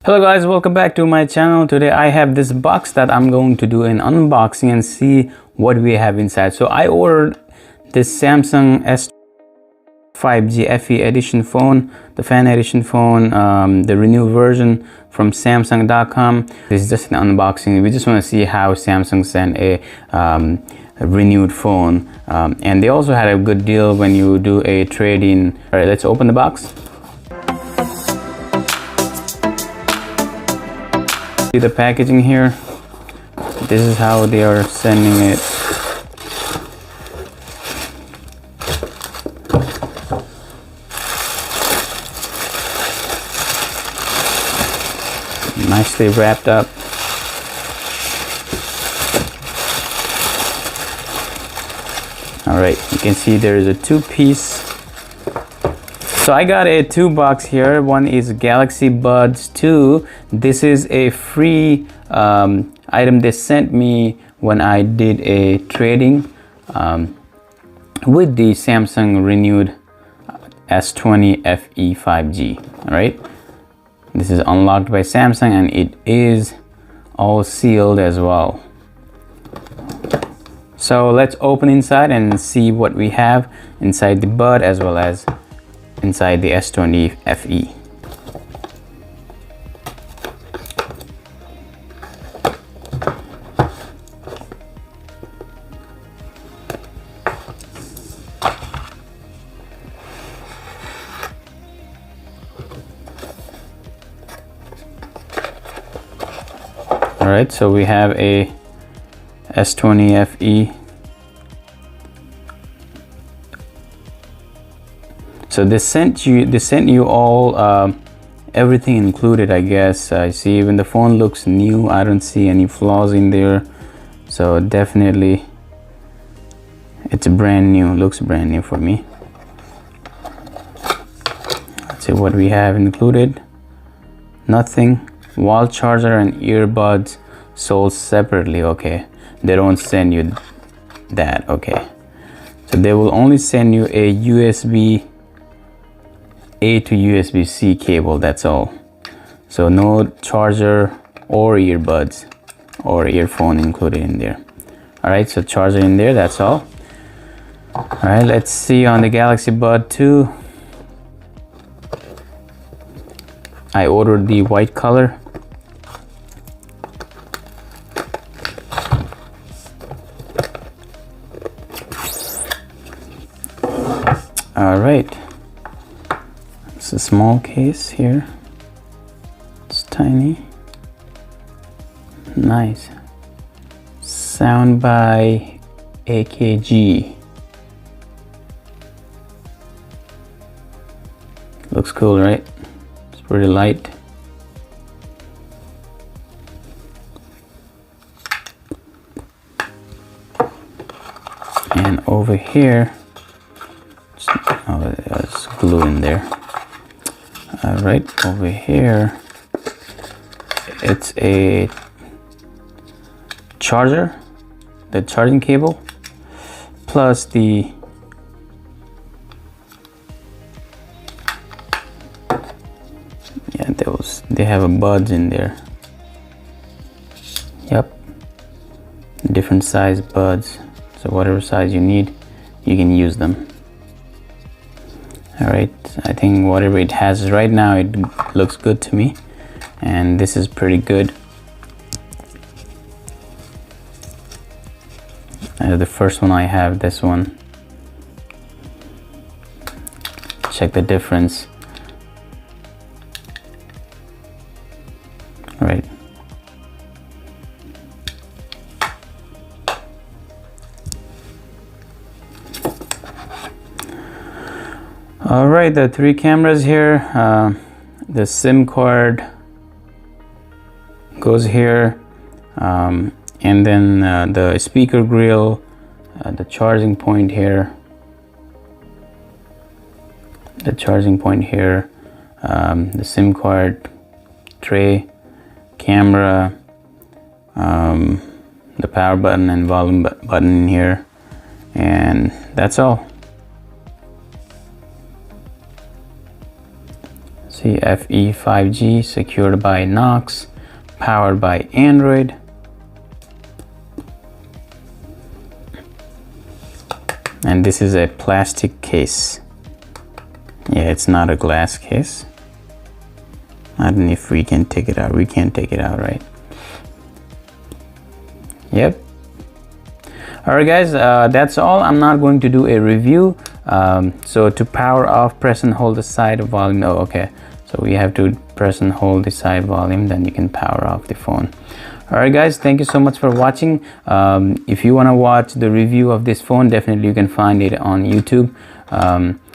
Hello guys, welcome back to my channel. Today I have this box that I'm going to do an unboxing and see what we have inside. So I ordered this Samsung S5G FE edition phone, the fan edition phone, the renewed version from Samsung.com. This is just an unboxing. We just want to see how Samsung sent a renewed phone, and they also had a good deal when you do a trade-in. All right, let's open the box. See the packaging here. This is how they are sending it. Nicely wrapped up. All right, you can see there is a two-piece. So I got a two box here. One is Galaxy Buds 2. This is a free item they sent me when I did a trading with the Samsung renewed S20 FE 5G. All right, this is unlocked by Samsung and it is all sealed as well. So let's open inside and see what we have inside the Bud as well as inside the S20 FE. All right, so we have a S20 FE. So they sent you all everything included, I guess. I see even the phone looks new. I don't see any flaws in there. So definitely it's brand new, looks brand new for me. Let's see what we have included. Nothing. Wall charger and earbuds sold separately. Okay, they don't send you that. Okay, so they will only send you a USB A to USB-C cable, that's all. So no charger or earbuds or earphone included in there. All right, so charger in there, that's all. All right, let's see on the Galaxy Bud 2. I ordered the white color. All right. It's a small case here. It's tiny. Nice. Sound by AKG. Looks cool, right? It's pretty light. And over here, there's glue in there. All right, over here it's a charger, the charging cable, plus the they have a buds in there. Yep, different size buds, so whatever size you need you can use them. All right, I think whatever it has right now, it looks good to me, and this is pretty good. The first one I have, this one. Check the difference. All right. All right, the three cameras here. The SIM card goes here, and then the speaker grill, the charging point here, the SIM card tray, camera, the power button and volume button here, and that's all. CFE 5G, secured by Knox, powered by Android. And this is a plastic case. Yeah, it's not a glass case. I don't know if we can take it out. We can't take it out, right? Yep. Alright guys, that's all. I'm not going to do a review. So to power off, press and hold the side volume. Oh, okay. So we have to press and hold the side volume, then you can power off the phone. Alright guys, thank you so much for watching. If you want to watch the review of this phone, definitely you can find it on YouTube.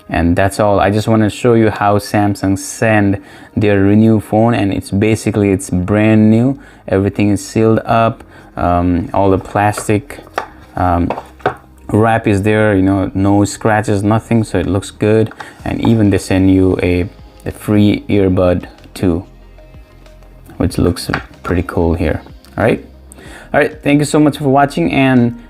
And that's all. I just want to show you how Samsung send their new phone, and it's brand new. Everything is sealed up. All the plastic wrap is there, you know, no scratches, nothing, so it looks good. And even they send you a free earbud too, which looks pretty cool here. All right, thank you so much for watching, and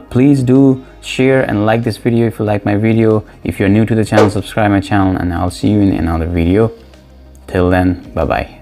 please do share and like this video if you like my video. If you're new to the channel, subscribe my channel, and I'll see you in another video. Till then, bye bye.